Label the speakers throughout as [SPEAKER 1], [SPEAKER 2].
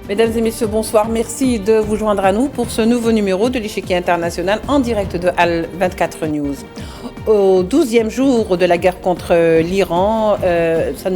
[SPEAKER 1] Mesdames et messieurs, bonsoir. Merci de vous joindre à nous pour ce nouveau numéro de l'Échiquier international en direct de HAL 24 News. Au 12e jour de la guerre contre l'Iran,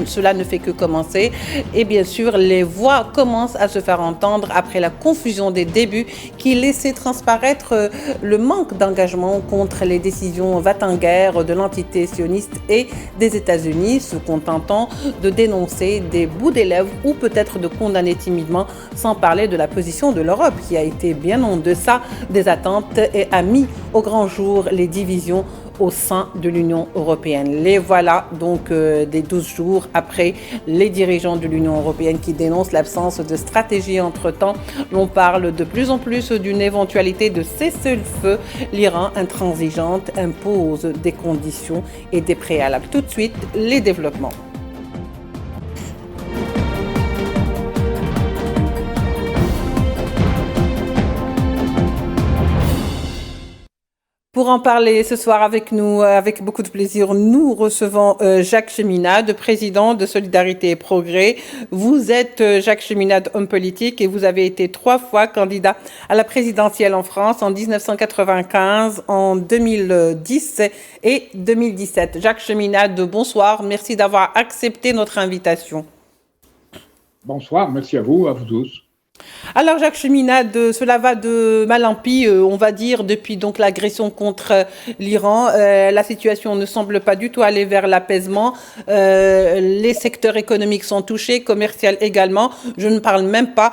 [SPEAKER 1] cela ne fait que commencer. Et bien sûr, les voix commencent à se faire entendre après la confusion des débuts qui laissait transparaître le manque d'engagement contre les décisions va-t-en-guerre de l'entité sioniste et des États-Unis, se contentant de dénoncer des bouts des lèvres ou peut-être de condamner timidement, sans parler de la position de l'Europe qui a été bien en deçà des attentes et a mis au grand jour les divisions au sein de l'Union européenne. Les voilà donc des 12 jours après les dirigeants de l'Union européenne qui dénoncent l'absence de stratégie entre-temps. L'on parle de plus en plus d'une éventualité de cessez-le-feu. L'Iran intransigeante impose des conditions et des préalables. Tout de suite, les développements. Pour en parler ce soir avec nous, avec beaucoup de plaisir, nous recevons Jacques Cheminade, président de Solidarité et Progrès. Vous êtes Jacques Cheminade, homme politique, et vous avez été 3 fois candidat à la présidentielle en France en 1995, en 2010 et 2017. Jacques Cheminade, bonsoir. Merci d'avoir accepté notre invitation.
[SPEAKER 2] Bonsoir, merci à vous tous.
[SPEAKER 1] Alors Jacques Cheminade, cela va de mal en pis, on va dire, depuis donc l'agression contre l'Iran. La situation ne semble pas du tout aller vers l'apaisement. Les secteurs économiques sont touchés, commercial également. Je ne parle même pas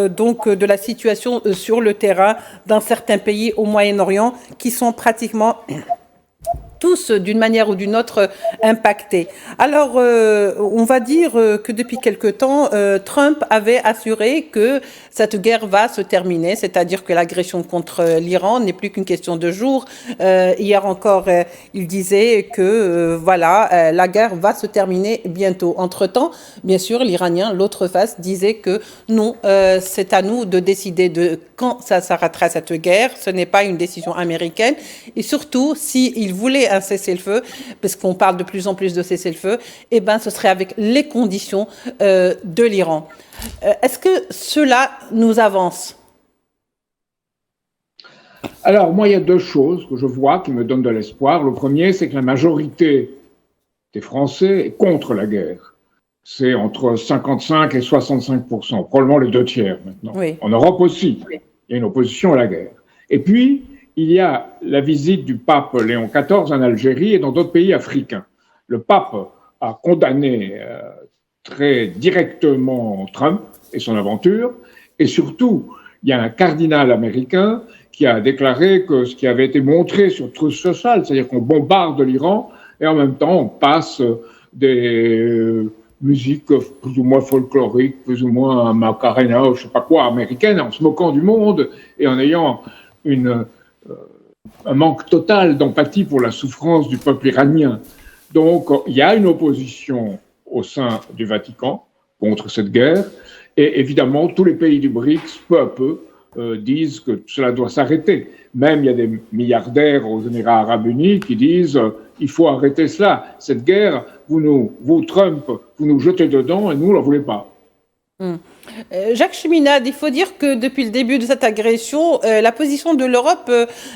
[SPEAKER 1] donc de la situation sur le terrain dans certains pays au Moyen-Orient qui sont pratiquement tous, d'une manière ou d'une autre, impactés. Alors, on va dire que depuis quelque temps, Trump avait assuré que cette guerre va se terminer, c'est-à-dire que l'agression contre l'Iran n'est plus qu'une question de jours. Hier encore, il disait que, voilà, la guerre va se terminer bientôt. Entre-temps, bien sûr, l'Iranien, l'autre face, disait que non, c'est à nous de décider de quand ça s'arrêtera cette guerre. Ce n'est pas une décision américaine. Et surtout, s'il voulait un cessez-le-feu, parce qu'on parle de plus en plus de cessez-le-feu, eh ben, ce serait avec les conditions de l'Iran. Est-ce que cela nous avance ?
[SPEAKER 2] Alors, moi, il y a 2 choses que je vois qui me donnent de l'espoir. Le premier, c'est que la majorité des Français est contre la guerre. C'est entre 55 et 65%, probablement les 2 tiers maintenant.
[SPEAKER 1] Oui.
[SPEAKER 2] En Europe aussi, il y a une opposition à la guerre. Et puis, il y a la visite du pape Léon XIV en Algérie et dans d'autres pays africains. Le pape a condamné très directement Trump et son aventure. Et surtout, il y a un cardinal américain qui a déclaré que ce qui avait été montré sur Truth Social, c'est-à-dire qu'on bombarde l'Iran et en même temps on passe des musiques plus ou moins folkloriques, plus ou moins Macarena, je ne sais pas quoi, américaines, en se moquant du monde et en ayant un manque total d'empathie pour la souffrance du peuple iranien. Donc, il y a une opposition au sein du Vatican contre cette guerre. Et évidemment, tous les pays du BRICS, peu à peu, disent que cela doit s'arrêter. Même il y a des milliardaires aux Émirats arabes unis qui disent il faut arrêter cela. Cette guerre, vous Trump, vous nous jetez dedans et nous, on ne la voulait pas.
[SPEAKER 1] Jacques Cheminade, il faut dire que depuis le début de cette agression, la position de l'Europe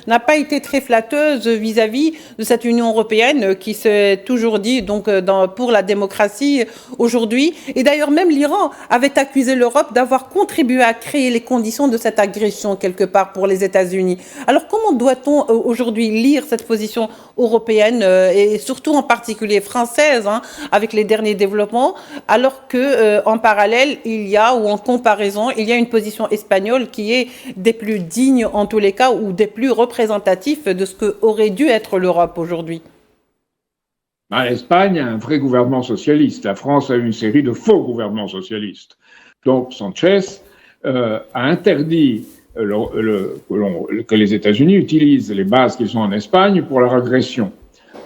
[SPEAKER 1] n'a pas été très flatteuse vis-à-vis de cette Union européenne qui s'est toujours dit donc pour la démocratie aujourd'hui. Et d'ailleurs, même l'Iran avait accusé l'Europe d'avoir contribué à créer les conditions de cette agression quelque part pour les États-Unis. Alors, comment doit-on aujourd'hui lire cette position européenne et surtout en particulier française, avec les derniers développements, alors que en parallèle il y a, ou en comparaison, il y a une position espagnole qui est des plus dignes en tous les cas ou des plus représentatifs de ce que aurait dû être l'Europe aujourd'hui?
[SPEAKER 2] L'Espagne a un vrai gouvernement socialiste. La France a eu une série de faux gouvernements socialistes. Donc Sanchez a interdit que les États-Unis utilisent les bases qu'ils ont en Espagne pour leur agression.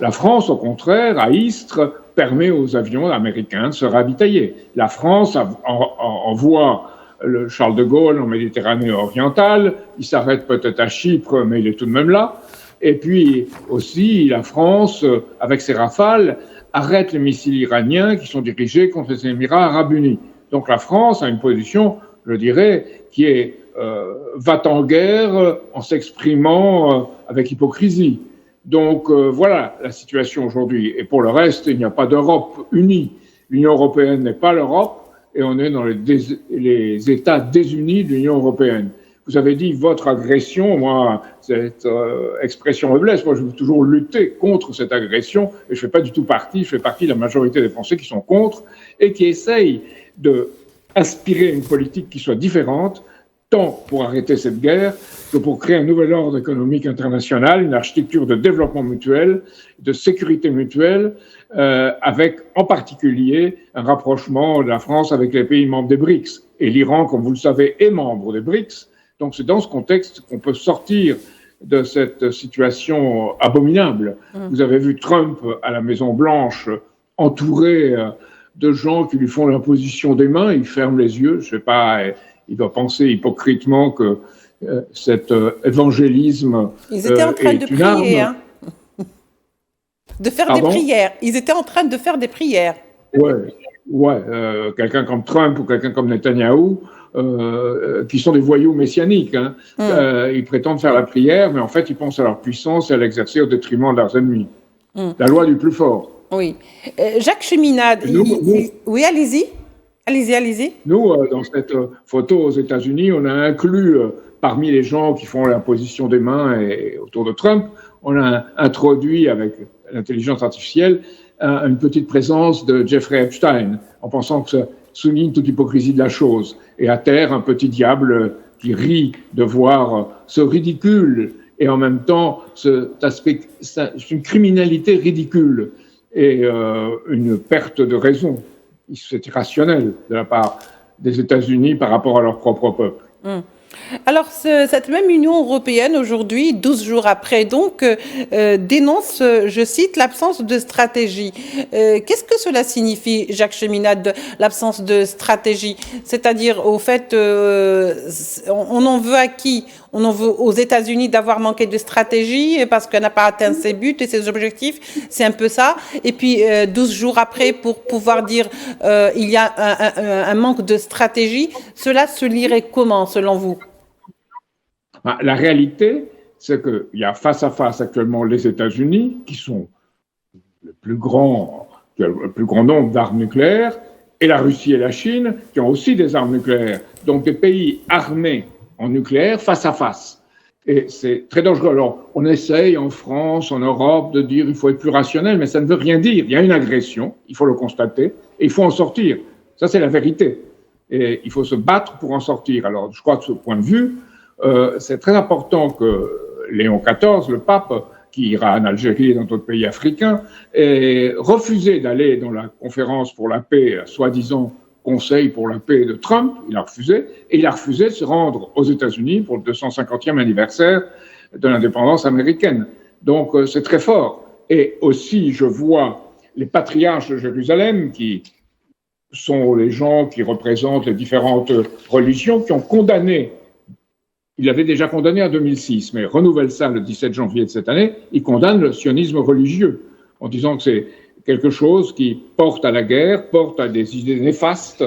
[SPEAKER 2] La France, au contraire, à Istres, permet aux avions américains de se ravitailler. La France envoie le Charles de Gaulle en Méditerranée orientale, il s'arrête peut-être à Chypre, mais il est tout de même là. Et puis aussi, la France, avec ses Rafales, arrête les missiles iraniens qui sont dirigés contre les Émirats arabes unis. Donc la France a une position je dirais, qui est va en guerre en s'exprimant avec hypocrisie. Donc voilà la situation aujourd'hui. Et pour le reste, il n'y a pas d'Europe unie. L'Union européenne n'est pas l'Europe et on est dans les États désunis de l'Union européenne. Vous avez dit votre agression, moi, cette expression me blesse. Moi, je veux toujours lutter contre cette agression et je fais pas du tout partie. Je fais partie de la majorité des Français qui sont contre et qui essayent d'inspirer une politique qui soit différente, tant pour arrêter cette guerre que pour créer un nouvel ordre économique international, une architecture de développement mutuel, de sécurité mutuelle, avec en particulier un rapprochement de la France avec les pays membres des BRICS. Et l'Iran, comme vous le savez, est membre des BRICS. Donc c'est dans ce contexte qu'on peut sortir de cette situation abominable. Vous avez vu Trump à la Maison-Blanche entouré de gens qui lui font l'imposition des mains, il ferme les yeux, je sais pas, il doit penser hypocritement que cet évangélisme
[SPEAKER 1] Ils étaient en train de prier, hein. De faire des prières. Ils étaient en train de faire des prières.
[SPEAKER 2] Ouais, quelqu'un comme Trump ou quelqu'un comme Netanyahou, qui sont des voyous messianiques. Hein. Ils prétendent faire la prière, mais en fait, ils pensent à leur puissance et à l'exercer au détriment de leurs ennemis. La loi du plus fort.
[SPEAKER 1] Oui. Jacques Cheminade, oui, allez-y. Allez-y.
[SPEAKER 2] Nous, dans cette photo aux États-Unis, on a inclus, parmi les gens qui font la position des mains et autour de Trump, on a introduit avec l'intelligence artificielle une petite présence de Jeffrey Epstein, en pensant que ça souligne toute l'hypocrisie de la chose. Et à terre, un petit diable qui rit de voir ce ridicule et en même temps cet aspect, c'est une criminalité ridicule et une perte de raison. C'est irrationnel de la part des États-Unis par rapport à leur propre peuple.
[SPEAKER 1] Alors, cette même Union européenne, aujourd'hui, 12 jours après, donc, dénonce, je cite, l'absence de stratégie. Qu'est-ce que cela signifie, Jacques Cheminade, l'absence de stratégie? C'est-à-dire, au fait, on en veut à qui? On en veut aux États-Unis d'avoir manqué de stratégie parce qu'elle n'a pas atteint ses buts et ses objectifs. C'est un peu ça. Et puis, 12 jours après, pour pouvoir dire il y a un manque de stratégie, cela se lirait comment, selon vous?
[SPEAKER 2] La réalité, c'est qu'il y a face à face actuellement les États-Unis, qui sont le plus grand nombre d'armes nucléaires, et la Russie et la Chine, qui ont aussi des armes nucléaires. Donc des pays armés en nucléaire face à face. Et c'est très dangereux. Alors, on essaye en France, en Europe, de dire qu'il faut être plus rationnel, mais ça ne veut rien dire. Il y a une agression, il faut le constater, et il faut en sortir. Ça, c'est la vérité. Et il faut se battre pour en sortir. Alors, je crois que de ce point de vue, c'est très important que Léon XIV, le pape, qui ira en Algérie et dans d'autres pays africains, ait refusé d'aller dans la conférence pour la paix, soi-disant Conseil pour la paix de Trump. Il a refusé. Et il a refusé de se rendre aux États-Unis pour le 250e anniversaire de l'indépendance américaine. Donc, c'est très fort. Et aussi, je vois les patriarches de Jérusalem, qui sont les gens qui représentent les différentes religions, qui ont condamné. Il l'avait déjà condamné en 2006, mais renouvelle ça le 17 janvier de cette année. Il condamne le sionisme religieux en disant que c'est quelque chose qui porte à la guerre, porte à des idées néfastes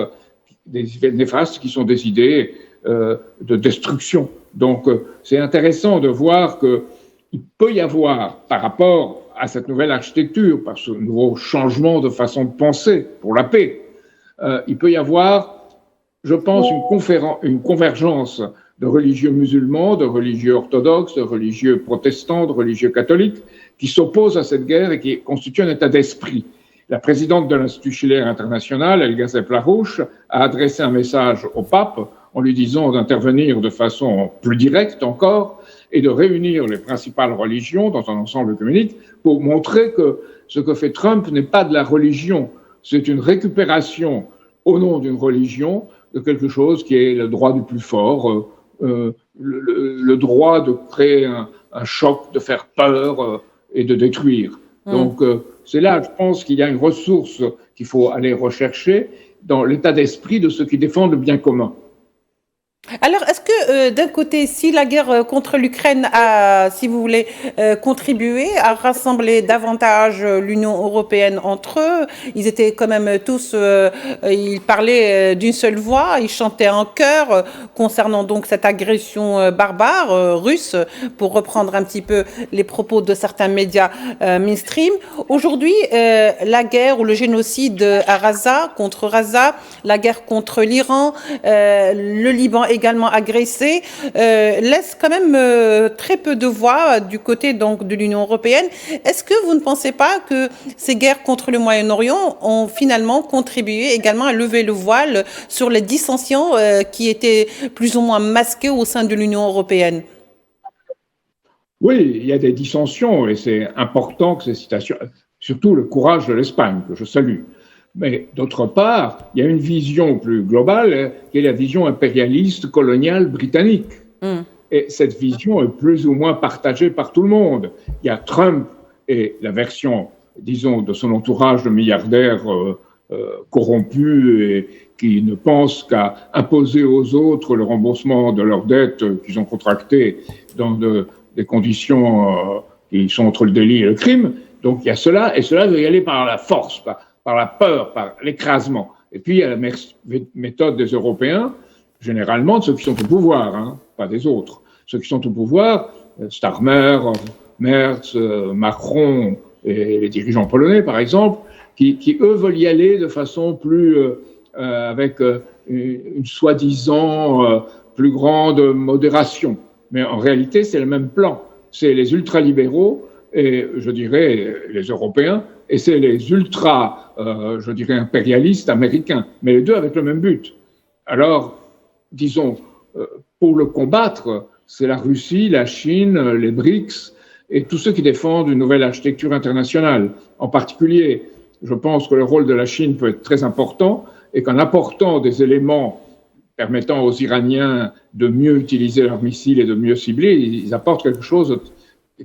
[SPEAKER 2] qui sont des idées de destruction. Donc, c'est intéressant de voir qu'il peut y avoir, par rapport à cette nouvelle architecture, par ce nouveau changement de façon de penser pour la paix, il peut y avoir, je pense, une convergence de religieux musulmans, de religieux orthodoxes, de religieux protestants, de religieux catholiques, qui s'opposent à cette guerre et qui constituent un état d'esprit. La présidente de l'Institut Schiller International, Helga Sepp-Larouche, a adressé un message au pape en lui disant d'intervenir de façon plus directe encore et de réunir les principales religions dans un ensemble œcuménique pour montrer que ce que fait Trump n'est pas de la religion, c'est une récupération au nom d'une religion de quelque chose qui est le droit du plus fort, le droit de créer un choc, de faire peur et de détruire. Donc, c'est là, je pense qu'il y a une ressource qu'il faut aller rechercher dans l'état d'esprit de ceux qui défendent le bien commun.
[SPEAKER 1] Alors, est-ce que d'un côté, si la guerre contre l'Ukraine a, si vous voulez, contribué à rassembler davantage l'Union européenne entre eux, ils étaient quand même tous, ils parlaient d'une seule voix, ils chantaient en chœur concernant donc cette agression barbare russe, pour reprendre un petit peu les propos de certains médias mainstream. Aujourd'hui, la guerre ou le génocide à Gaza, contre Gaza, la guerre contre l'Iran, le Liban également agressé, laisse quand même très peu de voix du côté donc de l'Union européenne. Est-ce que vous ne pensez pas que ces guerres contre le Moyen-Orient ont finalement contribué également à lever le voile sur les dissensions qui étaient plus ou moins masquées au sein de l'Union européenne?
[SPEAKER 2] Oui, il y a des dissensions et c'est important que ces situations, surtout le courage de l'Espagne, que je salue. Mais d'autre part, il y a une vision plus globale qui est la vision impérialiste coloniale britannique. Et cette vision est plus ou moins partagée par tout le monde. Il y a Trump et la version, disons, de son entourage de milliardaires corrompus et qui ne pensent qu'à imposer aux autres le remboursement de leurs dettes qu'ils ont contractées dans des conditions qui sont entre le délit et le crime. Donc il y a cela, et cela veut y aller par la force, par la peur, par l'écrasement. Et puis il y a la méthode des Européens, généralement de ceux qui sont au pouvoir, hein, pas des autres. Ceux qui sont au pouvoir, Starmer, Merz, Macron et les dirigeants polonais, par exemple, qui eux veulent y aller de façon plus, avec une soi-disant plus grande modération. Mais en réalité, c'est le même plan. C'est les ultralibéraux et, je dirais, les Européens, et c'est les je dirais, impérialistes américains, mais les deux avec le même but. Alors, disons, pour le combattre, c'est la Russie, la Chine, les BRICS et tous ceux qui défendent une nouvelle architecture internationale. En particulier, je pense que le rôle de la Chine peut être très important et qu'en apportant des éléments permettant aux Iraniens de mieux utiliser leurs missiles et de mieux cibler, ils apportent quelque chose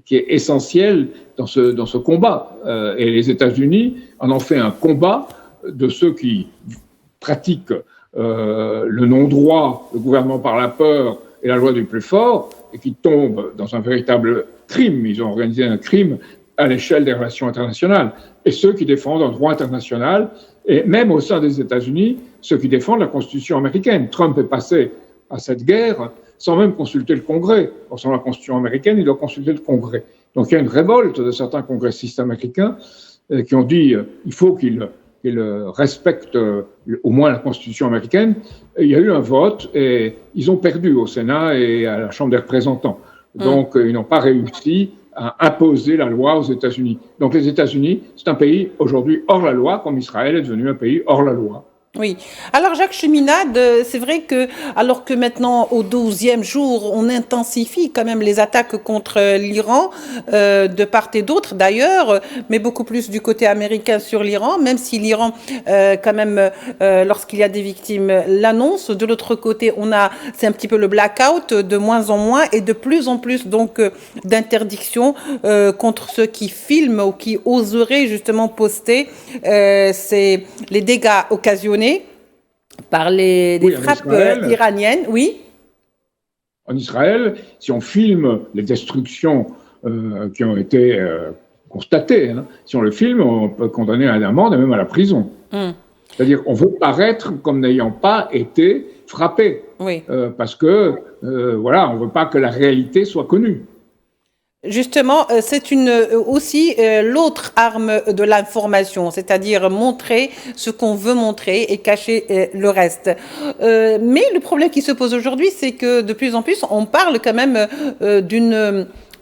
[SPEAKER 2] qui est essentiel dans ce combat. Et les États-Unis en ont fait un combat de ceux qui pratiquent le non-droit, le gouvernement par la peur et la loi du plus fort, et qui tombent dans un véritable crime. Ils ont organisé un crime à l'échelle des relations internationales. Et ceux qui défendent un droit international, et même au sein des États-Unis, ceux qui défendent la Constitution américaine. Trump est passé à cette guerre sans même consulter le Congrès. Concernant la Constitution américaine, il doit consulter le Congrès. Donc il y a une révolte de certains congressistes américains qui ont dit il faut qu'ils respectent au moins la Constitution américaine. Et il y a eu un vote et ils ont perdu au Sénat et à la Chambre des représentants. Donc ils n'ont pas réussi à imposer la loi aux États-Unis. Donc les États-Unis, c'est un pays aujourd'hui hors la loi, comme Israël est devenu un pays hors la loi.
[SPEAKER 1] Oui. Alors Jacques Cheminade, c'est vrai que alors que maintenant au 12e jour, on intensifie quand même les attaques contre l'Iran, de part et d'autre d'ailleurs, mais beaucoup plus du côté américain sur l'Iran, même si l'Iran quand même, lorsqu'il y a des victimes, l'annonce. De l'autre côté, c'est un petit peu le blackout de moins en moins et de plus en plus donc d'interdictions contre ceux qui filment ou qui oseraient justement poster les dégâts occasionnés par les frappes iraniennes, oui.
[SPEAKER 2] En Israël, si on filme les destructions qui ont été constatées, hein, si on le filme, on peut condamner à l'amende et même à la prison. C'est-à-dire qu'on veut paraître comme n'ayant pas été frappé.
[SPEAKER 1] Oui.
[SPEAKER 2] Parce que, voilà, on ne veut pas que la réalité soit connue.
[SPEAKER 1] Justement, c'est aussi l'autre arme de l'information, c'est-à-dire montrer ce qu'on veut montrer et cacher le reste. Mais le problème qui se pose aujourd'hui, c'est que de plus en plus, on parle quand même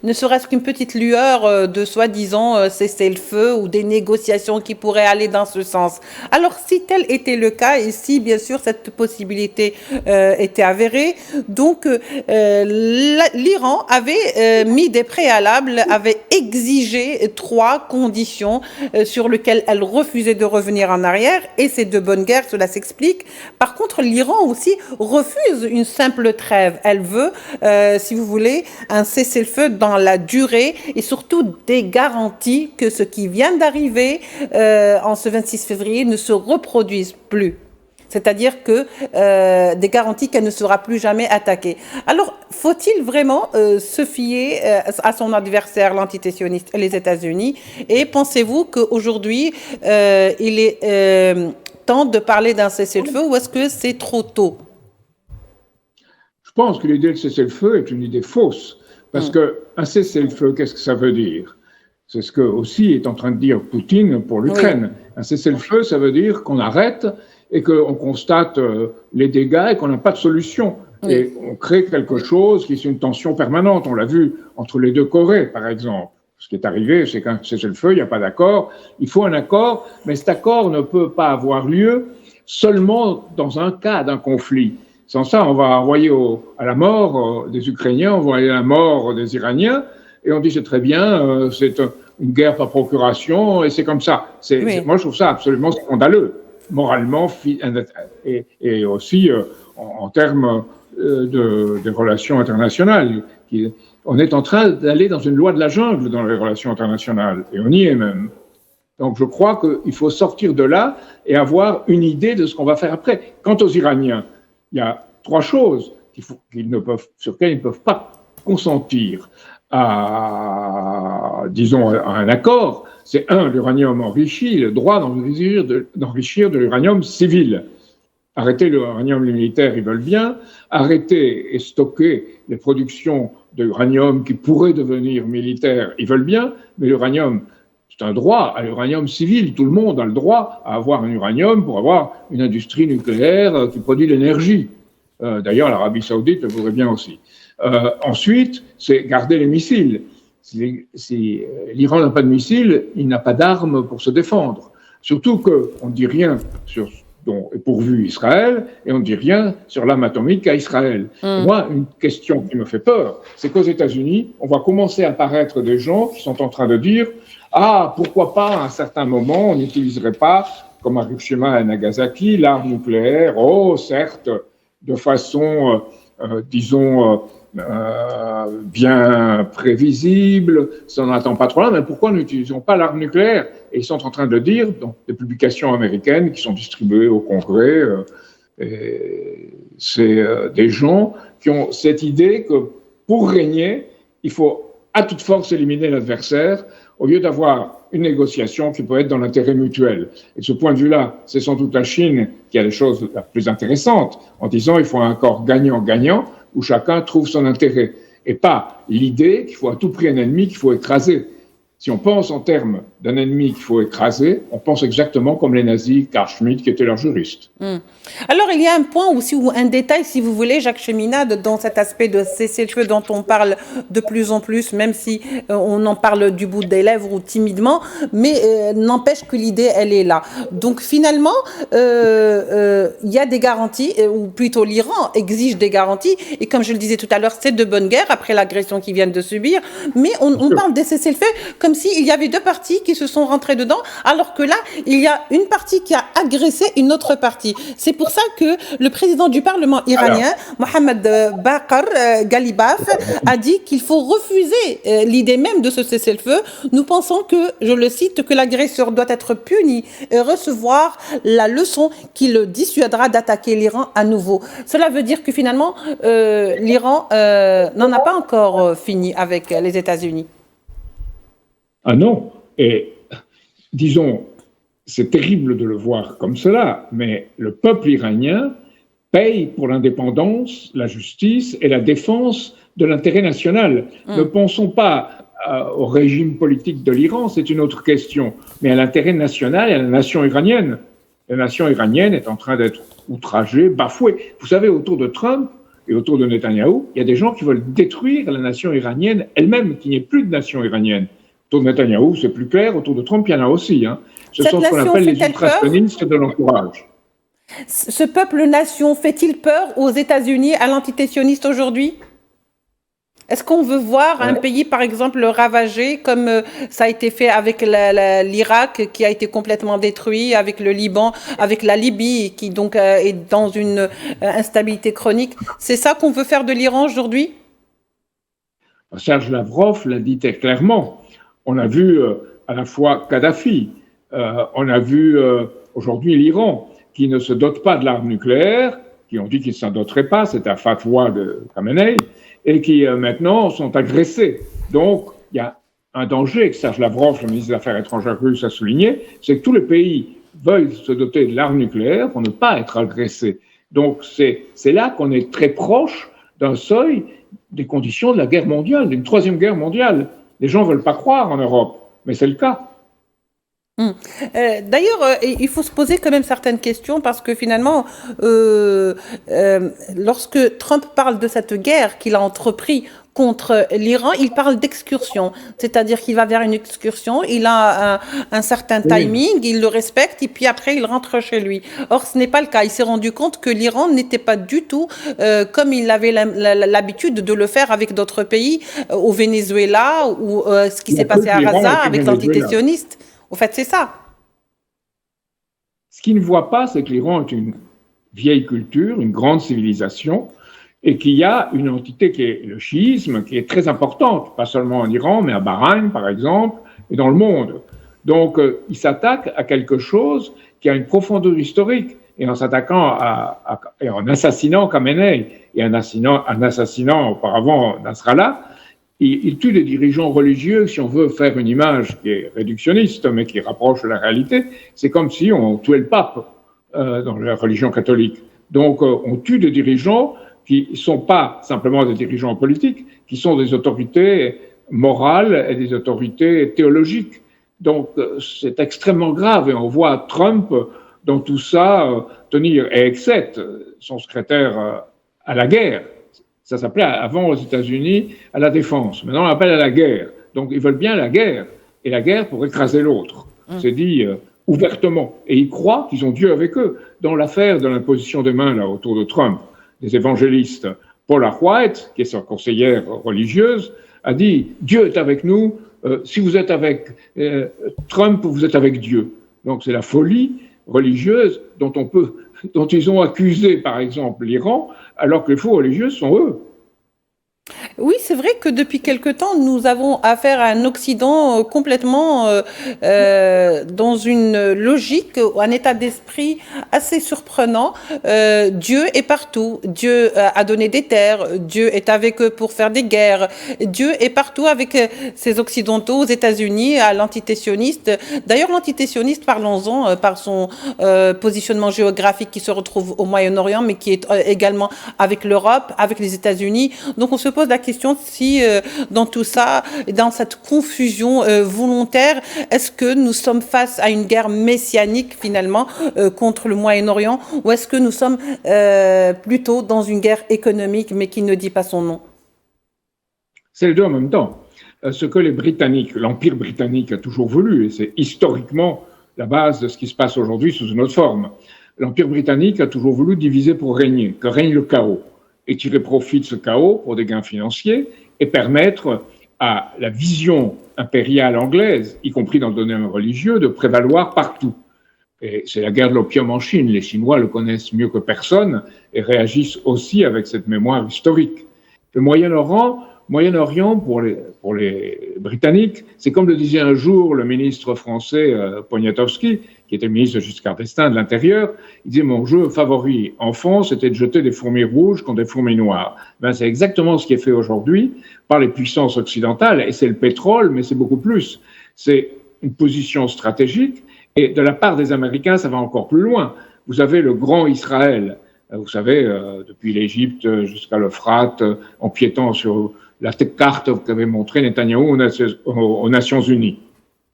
[SPEAKER 1] ne serait-ce qu'une petite lueur de soi-disant cessez-le-feu ou des négociations qui pourraient aller dans ce sens. Alors, si tel était le cas, et si bien sûr cette possibilité était avérée, donc l'Iran avait mis des préalables, avait exigé 3 conditions sur lesquelles elle refusait de revenir en arrière, et c'est de bonne guerre, cela s'explique. Par contre, l'Iran aussi refuse une simple trêve. Elle veut, si vous voulez, un cessez-le-feu dans la durée et surtout des garanties que ce qui vient d'arriver en ce 26 février ne se reproduise plus. c'est-à-dire que des garanties qu'elle ne sera plus jamais attaquée. Alors, faut-il vraiment se fier à son adversaire, l'antiterroriste, les États-Unis? Et pensez-vous qu'aujourd'hui, il est temps de parler d'un cessez-le-feu ou est-ce que c'est trop tôt?
[SPEAKER 2] Je pense que l'idée de cessez-le-feu est une idée fausse. Parce qu'un cessez-le-feu, qu'est-ce que ça veut dire? C'est ce que aussi est en train de dire Poutine pour l'Ukraine. Oui. Un cessez-le-feu, ça veut dire qu'on arrête et qu'on constate les dégâts et qu'on n'a pas de solution. Oui. Et on crée quelque chose qui est une tension permanente. On l'a vu entre les deux Corées, par exemple. Ce qui est arrivé, c'est qu'un cessez-le-feu, il n'y a pas d'accord. Il faut un accord, mais cet accord ne peut pas avoir lieu seulement dans un cas d'un conflit. Sans ça, on va envoyer à la mort des Ukrainiens, on va envoyer à la mort des Iraniens, et on dit c'est très bien, c'est une guerre par procuration, et c'est comme ça. Oui. Moi, je trouve ça absolument scandaleux, moralement, et aussi en termes des relations internationales. On est en train d'aller dans une loi de la jungle dans les relations internationales, et on y est même. Donc je crois qu'il faut sortir de là et avoir une idée de ce qu'on va faire après. Quant aux Iraniens, il y a trois choses sur lesquelles ils ne peuvent pas consentir à un accord. C'est l'uranium enrichi, le droit d'enrichir de l'uranium civil. Arrêter l'uranium militaire, ils veulent bien. Arrêter et stocker les productions d'uranium qui pourraient devenir militaires, ils veulent bien. Mais l'uranium, c'est un droit à l'uranium civil. Tout le monde a le droit à avoir un uranium pour avoir une industrie nucléaire qui produit l'énergie. D'ailleurs, l'Arabie Saoudite le voudrait bien aussi. Ensuite, c'est garder les missiles. Si l'Iran n'a pas de missiles, il n'a pas d'armes pour se défendre. Surtout qu'on ne dit rien sur dont est pourvu Israël et on ne dit rien sur l'arme atomique à Israël. Moi, une question qui me fait peur, c'est qu'aux États-Unis, on va commencer à apparaître des gens qui sont en train de dire « Ah, pourquoi pas, à un certain moment, on n'utiliserait pas, comme à Hiroshima et à Nagasaki, l'arme nucléaire, oh, certes, de façon, bien prévisible, ça n'attend pas trop là, mais pourquoi n'utilisons pas l'arme nucléaire ?» Et ils sont en train de dire, dans des publications américaines qui sont distribuées au Congrès, c'est des gens qui ont cette idée que pour régner, il faut à toute force éliminer l'adversaire, au lieu d'avoir une négociation qui peut être dans l'intérêt mutuel. Et de ce point de vue-là, c'est sans doute la Chine qui a les choses les plus intéressantes, en disant il faut un accord gagnant-gagnant, où chacun trouve son intérêt, et pas l'idée qu'il faut à tout prix un ennemi qu'il faut écraser. Si on pense en termes d'un ennemi qu'il faut écraser, on pense exactement comme les nazis, Carl Schmitt, qui était leur juriste.
[SPEAKER 1] Alors, il y a un point aussi, ou un détail, si vous voulez, Jacques Cheminade, dans cet aspect de cessez-le-feu dont on parle de plus en plus, même si on en parle du bout des lèvres ou timidement, mais n'empêche que l'idée, elle est là. Donc, finalement, il y a des garanties, ou plutôt l'Iran exige des garanties, et comme je le disais tout à l'heure, c'est de bonne guerre, après l'agression qu'ils viennent de subir, mais on parle des cessez-le-feu comme s'il y avait deux parties qui se sont rentrées dedans, alors que là, il y a une partie qui a agressé une autre partie. C'est pour ça que le président du Parlement iranien, Mohamed Baqir Ghalibaf, a dit qu'il faut refuser l'idée même de ce cessez-le-feu. Nous pensons que, je le cite, que l'agresseur doit être puni et recevoir la leçon qui le dissuadera d'attaquer l'Iran à nouveau. Cela veut dire que finalement, l'Iran n'en a pas encore fini avec les États-Unis.
[SPEAKER 2] Ah non, et disons, c'est terrible de le voir comme cela, mais le peuple iranien paye pour l'indépendance, la justice et la défense de l'intérêt national. Ne pensons pas au régime politique de l'Iran, c'est une autre question, mais à l'intérêt national et à la nation iranienne. La nation iranienne est en train d'être outragée, bafouée. Vous savez, autour de Trump et autour de Netanyahou, il y a des gens qui veulent détruire la nation iranienne elle-même, qu'il n'y ait plus de nation iranienne. Autour de Netanyahou, c'est plus clair. Autour de Trump, il y en a aussi. Ce sont ce qu'on appelle les ultra-sionistes de l'entourage.
[SPEAKER 1] Ce peuple-nation fait-il peur aux États-Unis, à l'entité sioniste aujourd'hui? Est-ce qu'on veut voir un pays, par exemple, ravagé, comme ça a été fait avec l'Irak, qui a été complètement détruit, avec le Liban, avec la Libye, qui donc est dans une instabilité chronique? C'est ça qu'on veut faire de l'Iran aujourd'hui?
[SPEAKER 2] Serge Lavrov l'a dit très clairement. On a vu à la fois Kadhafi, on a vu aujourd'hui l'Iran. qui ne se dotent pas de l'arme nucléaire, qui ont dit qu'ils ne s'en doteraient pas, c'est un fatwa de Khamenei, et qui maintenant sont agressés. Donc, il y a un danger que Serge Lavrov, le ministre des Affaires étrangères russe, a souligné, c'est que tous les pays veulent se doter de l'arme nucléaire pour ne pas être agressés. Donc, c'est là qu'on est très proche d'un seuil des conditions de la guerre mondiale, d'une troisième guerre mondiale. Les gens ne veulent pas croire en Europe, mais c'est le cas.
[SPEAKER 1] D'ailleurs, il faut se poser quand même certaines questions parce que finalement, lorsque Trump parle de cette guerre qu'il a entreprise contre l'Iran, il parle d'excursion, c'est-à-dire qu'il va vers une excursion, il a un certain timing, il le respecte et puis après il rentre chez lui. Or, ce n'est pas le cas. Il s'est rendu compte que l'Iran n'était pas du tout comme il avait l'habitude de le faire avec d'autres pays, au Venezuela ou ce qui s'est passé à Gaza avec l'entité sioniste. En fait, c'est ça.
[SPEAKER 2] Ce qu'ils ne voient pas, c'est que l'Iran est une vieille culture, une grande civilisation, et qu'il y a une entité qui est le chiisme, qui est très importante, pas seulement en Iran, mais à Bahreïn, par exemple, et dans le monde. Donc, ils s'attaquent à quelque chose qui a une profondeur historique. Et en s'attaquant et en assassinant Khamenei et en assassinant auparavant Nasrallah, il tue des dirigeants religieux. Si on veut faire une image qui est réductionniste, mais qui rapproche de la réalité, c'est comme si on tuait le pape dans la religion catholique. Donc, on tue des dirigeants qui ne sont pas simplement des dirigeants politiques, qui sont des autorités morales et des autorités théologiques. Donc, c'est extrêmement grave. Et on voit Trump, dans tout ça, tenir, et Exet, son secrétaire à la guerre. Ça s'appelait avant aux États-Unis à la défense. Maintenant, on l'appelle à la guerre. Donc, ils veulent bien la guerre. Et la guerre pour écraser l'autre. C'est dit ouvertement. Et ils croient qu'ils ont Dieu avec eux. Dans l'affaire de l'imposition des mains là, autour de Trump, des évangélistes, Paula White, qui est sa conseillère religieuse, a dit « Dieu est avec nous. Si vous êtes avec Trump, vous êtes avec Dieu. » Donc, c'est la folie religieuse dont ils ont accusé, par exemple, l'Iran, alors que les faux religieux sont eux.
[SPEAKER 1] Oui, c'est vrai que depuis quelque temps, nous avons affaire à un Occident complètement dans une logique, un état d'esprit assez surprenant. Dieu est partout. Dieu a donné des terres. Dieu est avec eux pour faire des guerres. Dieu est partout avec ces Occidentaux aux États-Unis, à l'entité sioniste. D'ailleurs, l'entité sioniste, parlons-en, par son positionnement géographique qui se retrouve au Moyen-Orient, mais qui est également avec l'Europe, avec les États-Unis. Donc, on se pose la question si dans tout ça, dans cette confusion volontaire, est-ce que nous sommes face à une guerre messianique finalement contre le Moyen-Orient ou est-ce que nous sommes plutôt dans une guerre économique mais qui ne dit pas son nom?
[SPEAKER 2] C'est les deux en même temps. Ce que les Britanniques, l'Empire britannique a toujours voulu, et c'est historiquement la base de ce qui se passe aujourd'hui sous une autre forme, l'Empire britannique a toujours voulu diviser pour régner, que règne le chaos, et tirer profit de ce chaos pour des gains financiers et permettre à la vision impériale anglaise, y compris dans le domaine religieux, de prévaloir partout. Et c'est la guerre de l'opium en Chine. Les Chinois le connaissent mieux que personne et réagissent aussi avec cette mémoire historique. Le Moyen-Orient pour les Britanniques, c'est comme le disait un jour le ministre français Poniatowski, qui était le ministre de Giscard d'Estaing de l'Intérieur. Il disait « Mon jeu favori enfant, c'était de jeter des fourmis rouges contre des fourmis noires. » C'est exactement ce qui est fait aujourd'hui par les puissances occidentales, et c'est le pétrole, mais c'est beaucoup plus. C'est une position stratégique, et de la part des Américains, ça va encore plus loin. Vous avez le grand Israël, vous savez, depuis l'Égypte jusqu'à l'Euphrate, en piétant sur la carte qu'avait montrée Netanyahou aux Nations Unies.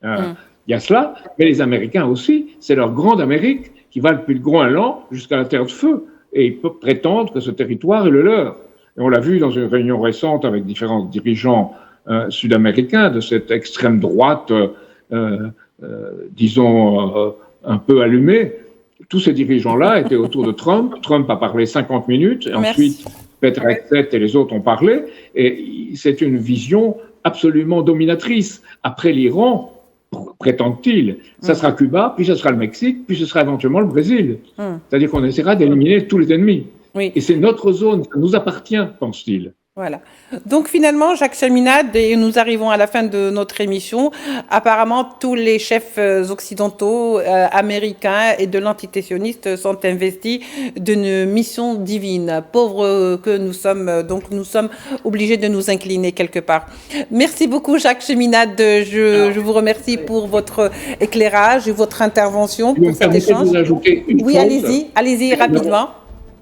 [SPEAKER 2] Il y a cela, mais les Américains aussi, c'est leur grande Amérique qui va depuis le Groenland jusqu'à la Terre de Feu. Et ils peuvent prétendre que ce territoire est le leur. Et on l'a vu dans une réunion récente avec différents dirigeants sud-américains de cette extrême droite, disons, un peu allumée. Tous ces dirigeants-là étaient autour de Trump. Trump a parlé 50 minutes, et ensuite Peter Exet et les autres ont parlé. Et c'est une vision absolument dominatrice. Après l'Iran, prétendent-ils, ça sera Cuba, puis ça sera le Mexique, puis ce sera éventuellement le Brésil. C'est-à-dire qu'on essaiera d'éliminer tous les ennemis. Oui. Et c'est notre zone, ça nous appartient, pense-t-il.
[SPEAKER 1] Voilà. Donc finalement, Jacques Cheminade, et nous arrivons à la fin de notre émission, apparemment tous les chefs occidentaux, américains et de l'entité sioniste sont investis d'une mission divine. Pauvres que nous sommes, donc nous sommes obligés de nous incliner quelque part. Merci beaucoup Jacques Cheminade, je vous remercie pour votre éclairage et votre intervention, pour cet échange.
[SPEAKER 2] Vous ajouter une
[SPEAKER 1] oui,
[SPEAKER 2] chose.
[SPEAKER 1] allez-y rapidement.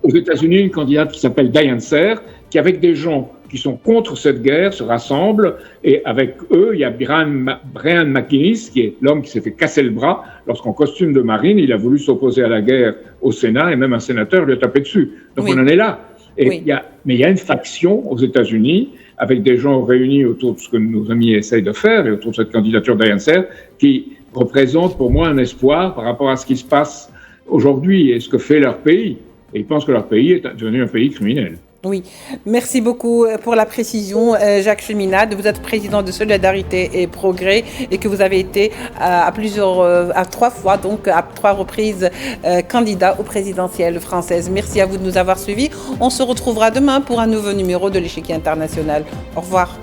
[SPEAKER 2] Aux États-Unis, une candidate qui s'appelle Diane Serre, qui avec des gens qui sont contre cette guerre se rassemblent, et avec eux, il y a Brian McInnes, qui est l'homme qui s'est fait casser le bras lorsqu'en costume de marine, il a voulu s'opposer à la guerre au Sénat, et même un sénateur lui a tapé dessus. Donc on en est là. Et mais il y a une faction aux États-Unis, avec des gens réunis autour de ce que nos amis essayent de faire, et autour de cette candidature de Diane Serre, qui représente pour moi un espoir par rapport à ce qui se passe aujourd'hui et ce que fait leur pays. Et ils pensent que leur pays est devenu un pays criminel.
[SPEAKER 1] Oui, merci beaucoup pour la précision, Jacques Cheminade. Vous êtes président de Solidarité et Progrès et que vous avez été à 3 fois, donc à 3 reprises, candidat aux présidentielles françaises. Merci à vous de nous avoir suivis. On se retrouvera demain pour un nouveau numéro de l'Échiquier international. Au revoir.